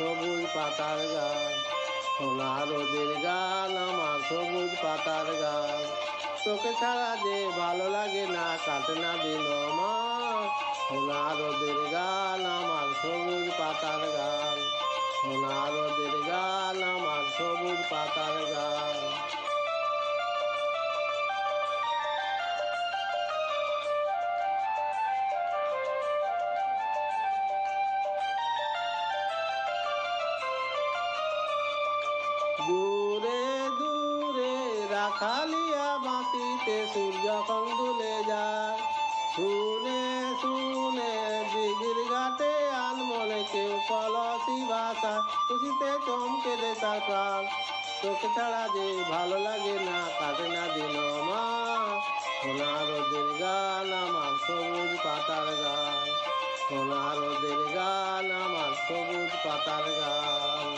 সবুজ পাতার গান, সোনা রোদের গান আমার সবুজ পাতার গান। তোকে ছাড়া যে ভালো লাগে না, কাটে না দিন আমার। সোনা রোদের গান আমার সবুজ পাতার গান, সোনা রোদের গান আমার সবুজ পাতার গান। দূরে দূরে রাখালিয়া বাঁশিতে সুর যখন দুলে যায়, শুনে শুনে দিঘির ঘাটে আনমনে কেউ কলসি ভাষা, খুশিতে চমকে দে তার প্রাণ। তোকে ছাড়া যে ভালো লাগে না, কাটে না দিন আমার। সোনা রোদের গান আমার সবুজ পাতার গান, সোনা রোদের গান আমার সবুজ পাতার গান।